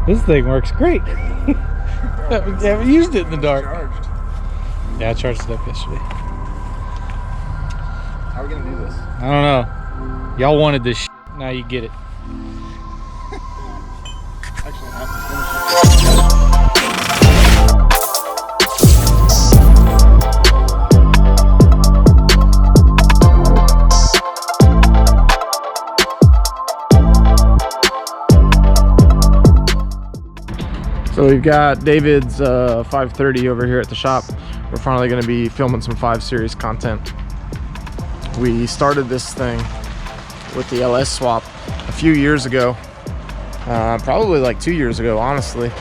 This thing works great. haven't used it in the dark. Charged. Yeah, I charged it up yesterday. How are we gonna do this? I don't know. Y'all wanted this shit. Now you get it. Actually, I have to finish it. So we've got David's 530 over here at the shop. We're finally going to be filming some 5 Series content. We started this thing with the lsswap a few years ago, probably like 2 years ago, honestly.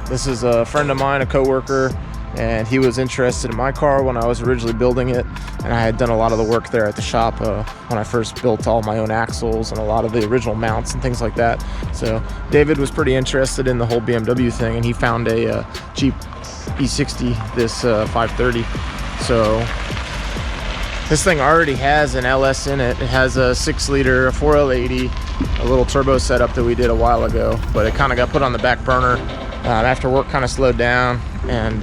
This is a friend of mine, a coworker, and he was interested in my car when I was originally building it, and I had done a lot of the work there at the shop when I first built all my own axles and a lot of the original mounts and things like that. So David was pretty interested in the whole BMW thing, and he found a Jeep E60, this 530. So this thing already has an LS in it. It has a 6-liter, a 4L80, a little turbo setup that we did a while ago, but it kind of got put on the back burner after work kind of slowed down, and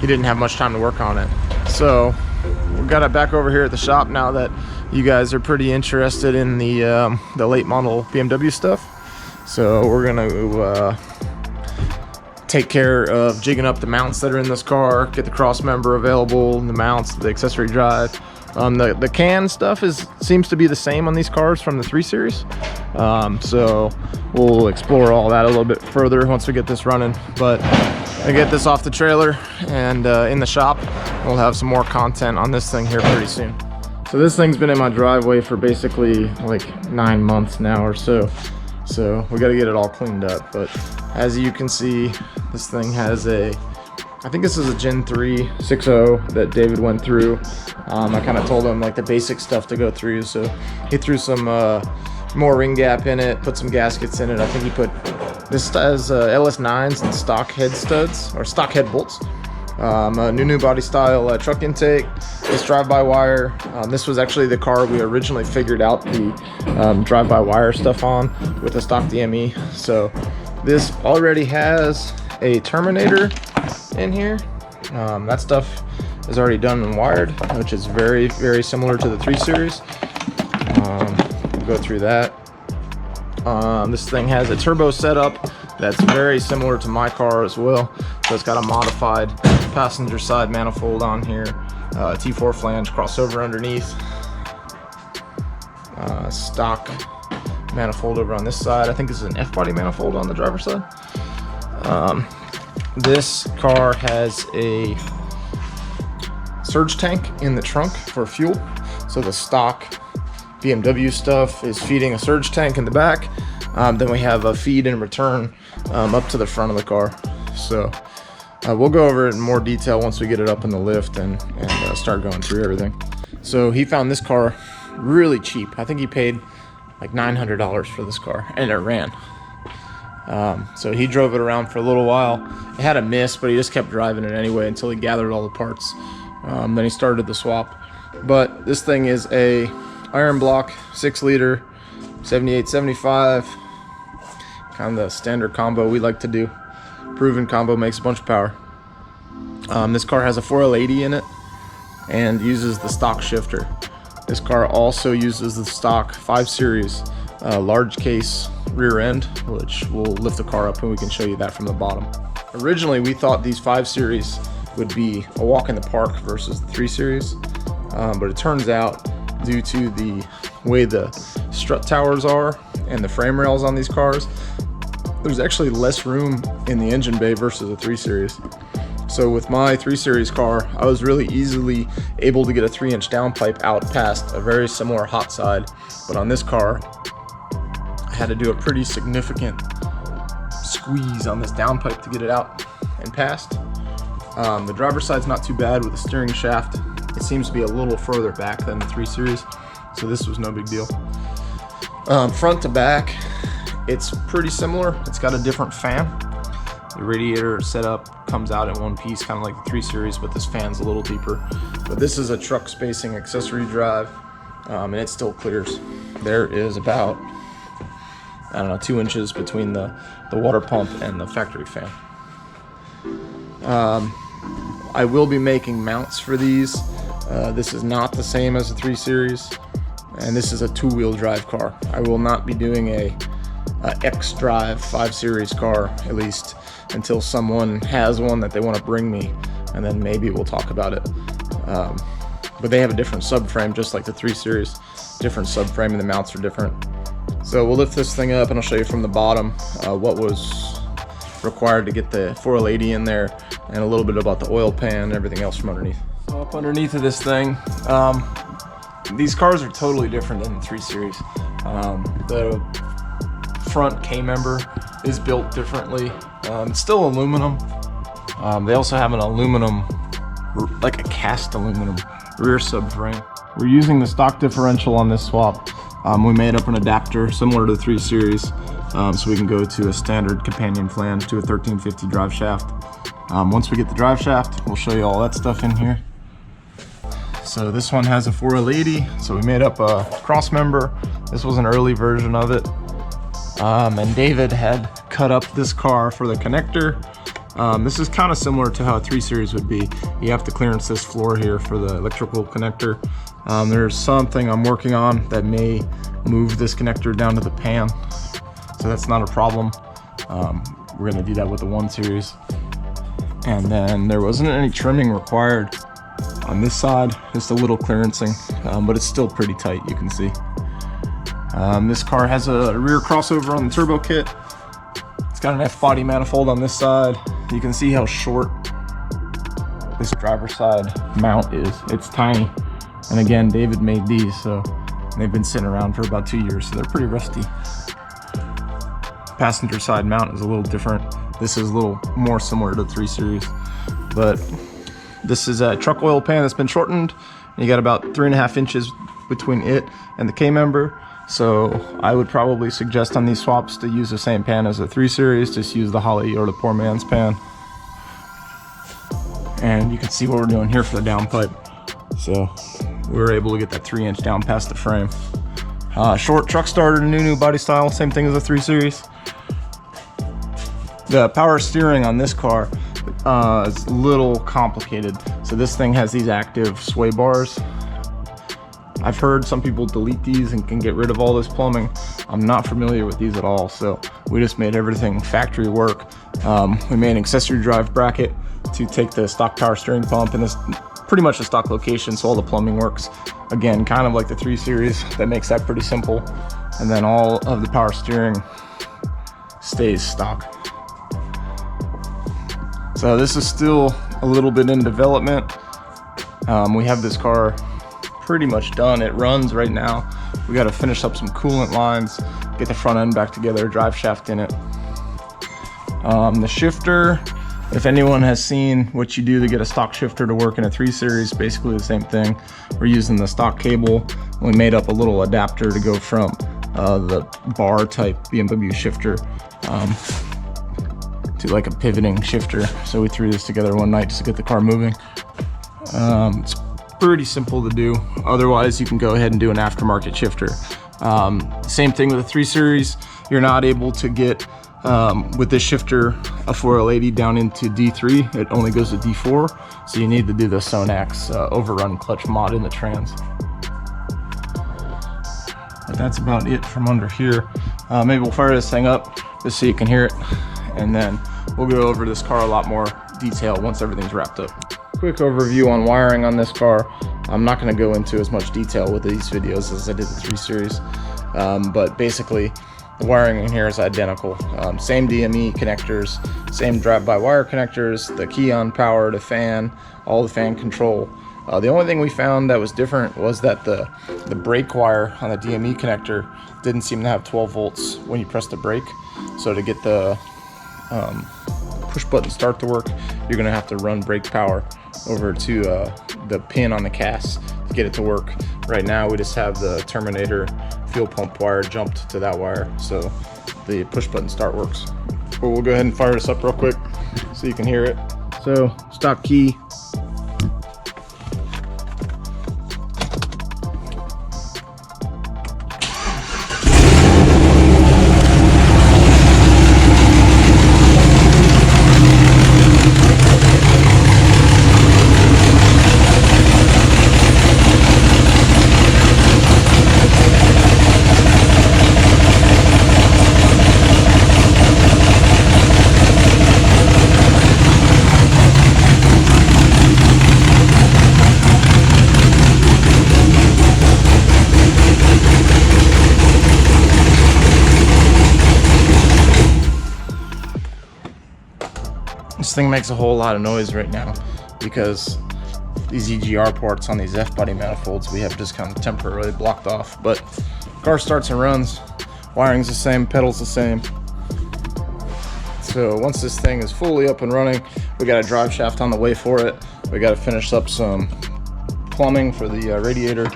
he didn't have much time to work on it. So we got it back over here at the shop now that you guys are pretty interested in the late model BMW stuff. So we're gonna take care of jigging up the mounts that are in this car, get the cross member available, the mounts, the accessory drive. The can stuff seems to be the same on these cars from the 3 Series. So we'll explore all that a little bit further once we get this running. But I get this off the trailer and in the shop, we'll have some more content on this thing here pretty soon. So this thing's been in my driveway for basically like 9 months now or so. So we got to get it all cleaned up. But as you can see, this thing has I think this is a Gen 3 6.0 that David went through. I kind of told him like the basic stuff to go through. So he threw some more ring gap in it, put some gaskets in it. I think he put, this has LS9s and stock head studs, or stock head bolts. A new body style truck intake, this drive-by-wire. This was actually the car we originally figured out the drive-by-wire stuff on with the stock DME. So this already has a terminator in here. That stuff is already done and wired, which is very, very similar to the 3 Series. We'll go through that. This thing has a turbo setup that's very similar to my car as well. So it's got a modified passenger side manifold on here, T4 flange crossover underneath, stock manifold over on this side. I think this is an F-body manifold on the driver's side. This car has a surge tank in the trunk for fuel. So the stock BMW stuff is feeding a surge tank in the back. Then we have a feed and return up to the front of the car. So we'll go over it in more detail once we get it up in the lift and start going through everything. So he found this car really cheap. I think he paid like $900 for this car, and it ran. So he drove it around for a little while. It had a miss, but he just kept driving it anyway until he gathered all the parts. Then he started the swap. But this thing is a iron block 6-liter 78-75, kind of the standard combo we like to do. Proven combo makes a bunch of power. This car has a 4L80 in it and uses the stock shifter. This car also uses the stock 5 Series large case rear end, which will lift the car up, and we can show you that from the bottom. Originally we thought these 5 Series would be a walk in the park versus the 3 Series, but it turns out, due to the way the strut towers are and the frame rails on these cars, there's actually less room in the engine bay versus a 3 Series. So with my 3 Series car, I was really easily able to get a 3-inch downpipe out past a very similar hot side, but on this car I had to do a pretty significant squeeze on this downpipe to get it out and past. The driver's side's not too bad with the steering shaft. It seems to be a little further back than the 3 Series, so this was no big deal. Front to back, it's pretty similar. It's got a different fan. The radiator setup comes out in one piece, kind of like the 3 Series, but this fan's a little deeper. But this is a truck spacing accessory drive, and it still clears. There is about I don't know, 2 inches between the water pump and the factory fan. I will be making mounts for these. This is not the same as a 3 Series, and this is a 2-wheel drive car. I will not be doing a X-Drive 5 Series car, at least until someone has one that they want to bring me, and then maybe we'll talk about it. But they have a different subframe, just like the 3 Series. Different subframe, and the mounts are different. So we'll lift this thing up and I'll show you from the bottom what was required to get the 4L80 in there, and a little bit about the oil pan and everything else from underneath. So up underneath of this thing, these cars are totally different than the 3 Series. The front K-member is built differently. It's still aluminum. They also have an aluminum, like a cast aluminum rear subframe. We're using the stock differential on this swap. We made up an adapter similar to the 3 Series, so we can go to a standard companion flange to a 1350 drive shaft. Once we get the drive shaft, we'll show you all that stuff in here. So this one has a 4L80, so we made up a cross member. This was an early version of it. And David had cut up this car for the connector. This is kind of similar to how a 3 Series would be. You have to clearance this floor here for the electrical connector. There's something I'm working on that may move this connector down to the pan, so that's not a problem. We're gonna do that with the 1 Series. And then there wasn't any trimming required on this side, just a little clearancing, but it's still pretty tight, you can see. This car has a rear crossover on the turbo kit. It's got an F-body manifold on this side. You can see how short this driver's side mount is. It's tiny. And again, David made these, so they've been sitting around for about 2 years, so they're pretty rusty. Passenger side mount is a little different. This is a little more similar to the 3 Series, but this is a truck oil pan that's been shortened. You got about 3.5 inches between it and the K-member. So I would probably suggest on these swaps to use the same pan as the 3 Series. Just use the Holly or the poor man's pan. And you can see what we're doing here for the downpipe. So we were able to get that 3-inch down past the frame. Short truck starter, new body style, same thing as the 3 Series. The power steering on this car is a little complicated. So this thing has these active sway bars. I've heard some people delete these and can get rid of all this plumbing. I'm not familiar with these at all, so we just made everything factory work. We made an accessory drive bracket to take the stock power steering pump, and this pretty much a stock location, so all the plumbing works. Again, kind of like the 3 Series, that makes that pretty simple. And then all of the power steering stays stock. So this is still a little bit in development. We have this car pretty much done. It runs right now. We got to finish up some coolant lines, get the front end back together, drive shaft in it. The shifter, if anyone has seen what you do to get a stock shifter to work in a 3 Series, basically the same thing. We're using the stock cable. We made up a little adapter to go from the bar type BMW shifter to like a pivoting shifter. So we threw this together one night just to get the car moving. It's pretty simple to do. Otherwise, you can go ahead and do an aftermarket shifter. Same thing with the 3 Series. You're not able to get with this shifter a 4L80 down into D3. It only goes to D4, so you need to do the Sonax overrun clutch mod in the trans. But that's about it from under here. Maybe we'll fire this thing up just so you can hear it, and then we'll go over this car a lot more detail once everything's wrapped up. Quick overview on wiring on this car. I'm not going to go into as much detail with these videos as I did the 3 Series, but basically the wiring in here is identical. Same DME connectors, same drive-by-wire connectors, the key on power, the fan, all the fan control. The only thing we found that was different was that the brake wire on the DME connector didn't seem to have 12 volts when you press the brake. So to get the push button start to work, you're going to have to run brake power over to the pin on the cast to get it to work. Right now we just have the Terminator fuel pump wire jumped to that wire, so the push button start works. But we'll go ahead and fire this up real quick so you can hear it. So stock key, This thing makes a whole lot of noise right now because these EGR ports on these F-body manifolds we have just kind of temporarily blocked off. But car starts and runs, wiring's the same, pedals the same. So once this thing is fully up and running, we got a drive shaft on the way for it. We got to finish up some plumbing for the radiator.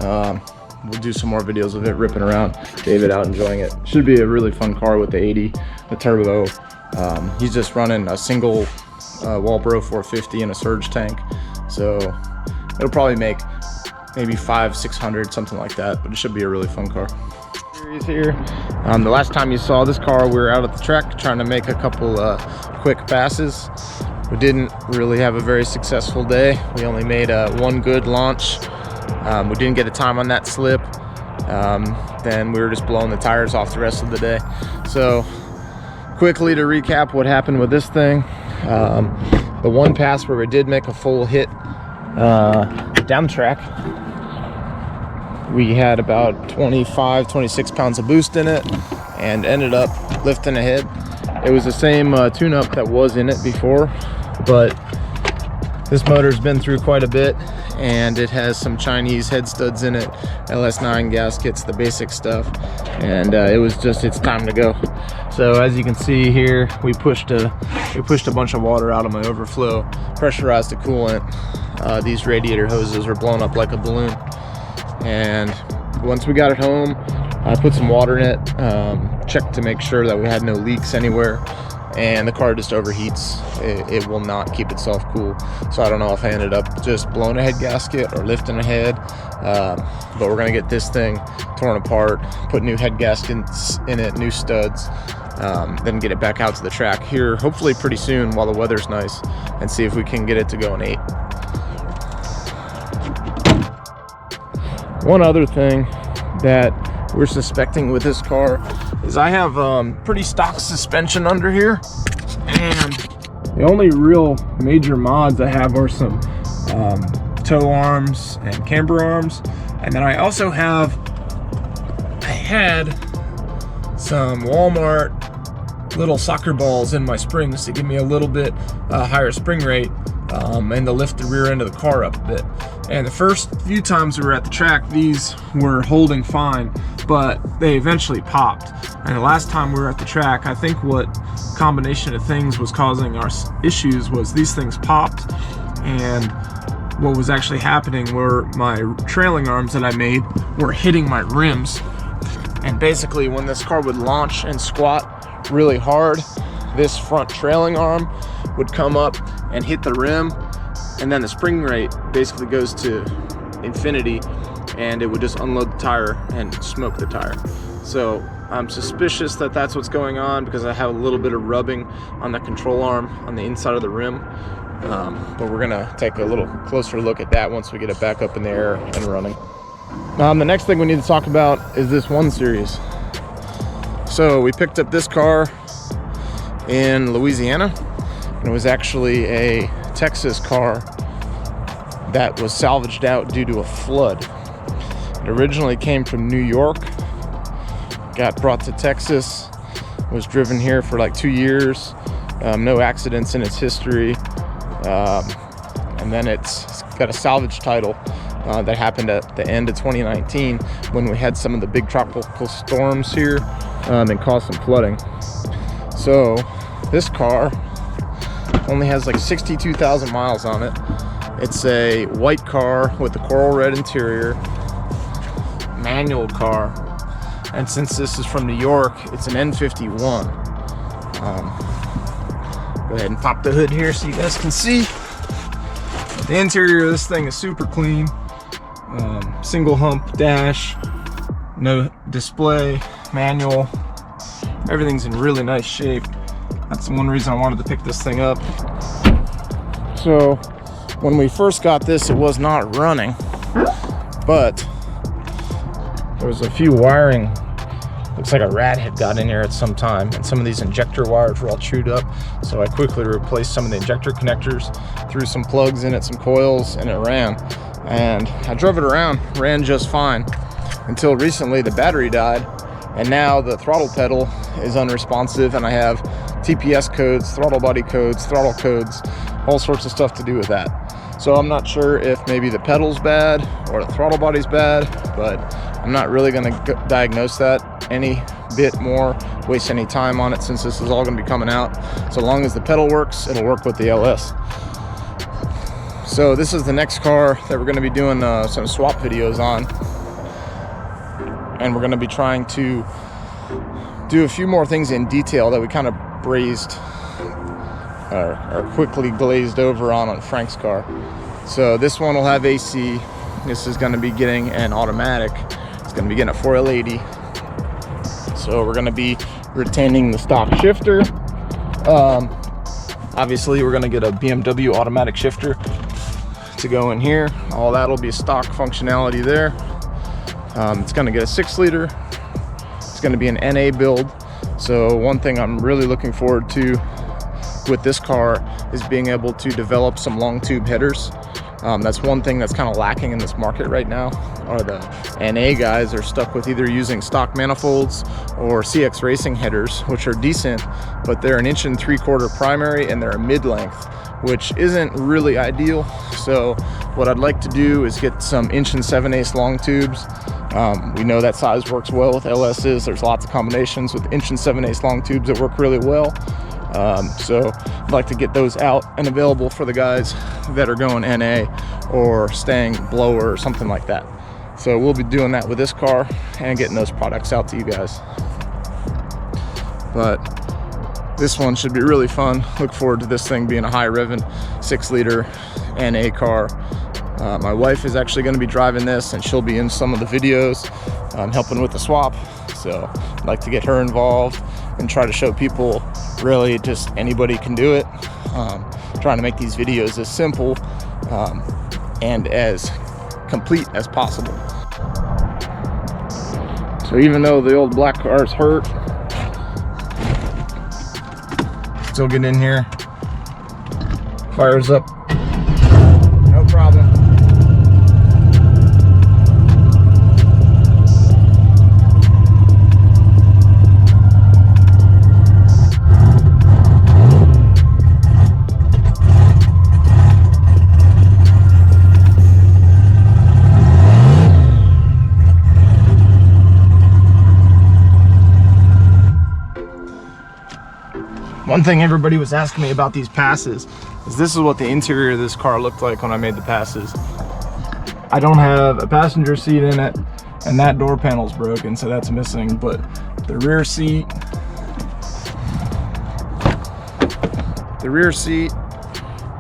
We'll do some more videos of it ripping around. David out enjoying it. Should be a really fun car with the 80, the turbo. He's just running a single Walbro 450 and a surge tank. So it'll probably make maybe 500-600, something like that, but it should be a really fun car. Here. The last time you saw this car, we were out at the track trying to make a couple quick passes. We didn't really have a very successful day. We only made one good launch. We didn't get a time on that slip. Then we were just blowing the tires off the rest of the day. So quickly to recap what happened with this thing. The one pass where we did make a full hit down the track, we had about 25-26 pounds of boost in it and ended up lifting ahead. It was the same tune-up that was in it before, but this motor's been through quite a bit and it has some Chinese head studs in it, LS9 gaskets, the basic stuff, and it was just, it's time to go. So as you can see here, we pushed a bunch of water out of my overflow, pressurized the coolant. These radiator hoses were blown up like a balloon. And once we got it home, I put some water in it, checked to make sure that we had no leaks anywhere, and the car just overheats. It will not keep itself cool. So I don't know if I ended up just blowing a head gasket or lifting a head, but we're gonna get this thing torn apart, put new head gaskets in it, new studs, then get it back out to the track here hopefully pretty soon while the weather's nice, and see if we can get it to go in 8. One other thing that we're suspecting with this car is I have pretty stock suspension under here, and the only real major mods I have are some tow arms and camber arms, and then I also had some Walmart little soccer balls in my springs to give me a little bit higher spring rate and to lift the rear end of the car up a bit. And the first few times we were at the track, these were holding fine, but they eventually popped. And the last time we were at the track, I think what combination of things was causing our issues was these things popped, and what was actually happening were my trailing arms that I made were hitting my rims. And basically when this car would launch and squat really hard, this front trailing arm would come up and hit the rim, and then the spring rate basically goes to infinity, and it would just unload the tire and smoke the tire. So I'm suspicious that that's what's going on, because I have a little bit of rubbing on the control arm on the inside of the rim. But we're gonna take a little closer look at that once we get it back up in the air and running. The next thing we need to talk about is this 1 Series. So we picked up this car in Louisiana, and it was actually a Texas car that was salvaged out due to a flood. It originally came from New York, got brought to Texas, was driven here for like 2 years, no accidents in its history, and then it's got a salvage title that happened at the end of 2019 when we had some of the big tropical storms here and caused some flooding. So this car only has like 62,000 miles on it. It's a white car with a coral red interior, manual car, and since this is from New York, it's an N51. Go ahead and pop the hood here so you guys can see. The interior of this thing is super clean. Single hump dash, no display, manual. Everything's in really nice shape. That's the one reason I wanted to pick this thing up. So when we first got this, it was not running, but there was a few wiring. Looks like a rat had got in here at some time, and some of these injector wires were all chewed up. So I quickly replaced some of the injector connectors, threw some plugs in it, some coils, and it ran. And I drove it around, ran just fine, until recently the battery died, and now the throttle pedal is unresponsive, and I have TPS codes, throttle body codes, throttle codes, all sorts of stuff to do with that. So I'm not sure if maybe the pedal's bad or the throttle body's bad, but I'm not really going to diagnose that any bit more, waste any time on it, since this is all going to be coming out. So long as the pedal works, it'll work with the LS. So this is the next car that we're going to be doing some swap videos on, and we're going to be trying to do a few more things in detail that we kind of brazed or quickly glazed over on Frank's car. So this one will have AC. This is going to be getting an automatic. It's going to be getting a 4L80. So we're going to be retaining the stock shifter. Obviously we're going to get a BMW automatic shifter to go in here. All that'll be stock functionality there. It's going to get a 6-liter. It's going to be an NA build. So one thing I'm really looking forward to with this car is being able to develop some long tube headers. That's one thing that's kind of lacking in this market right now. Or the NA guys are stuck with either using stock manifolds or CX Racing headers, which are decent, but they're an 1 3/4 primary and they're a mid-length, which isn't really ideal. So what I'd like to do is get some 1 7/8 long tubes. We know that size works well with LS's. There's lots of combinations with 1 7/8 long tubes that work really well. So I'd like to get those out and available for the guys that are going NA or staying blower or something like that. So we'll be doing that with this car and getting those products out to you guys. But this one should be really fun. Look forward to this thing being a high revving 6-liter NA car. My wife is actually going to be driving this, and she'll be in some of the videos helping with the swap. So I'd like to get her involved and try to show people really just anybody can do it. Trying to make these videos as simple and as complete as possible. So even though the old black car's hurt, still get in here, fires up, no problem. One thing everybody was asking me about these passes is this is what the interior of this car looked like when I made the passes. I don't have a passenger seat in it, and that door panel's broken, so that's missing, but the rear seat,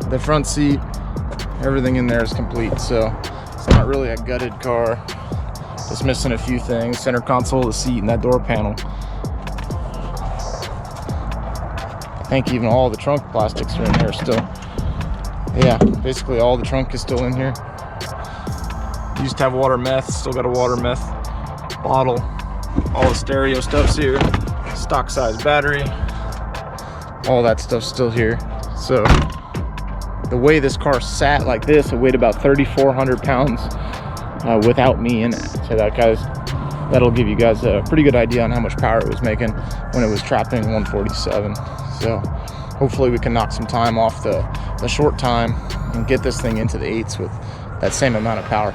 the front seat, everything in there is complete. So it's not really a gutted car, just missing a few things: center console, the seat, and that door panel. I think even all the trunk plastics are in here still. Yeah, basically all the trunk is still in here. Used to have water meth, still got a water meth bottle. All the stereo stuff's here. Stock size battery. All that stuff's still here. So the way this car sat like this, it weighed about 3,400 pounds without me in it. So that'll give you guys a pretty good idea on how much power it was making when it was trapping 147. So hopefully we can knock some time off the short time and get this thing into the 8s with that same amount of power.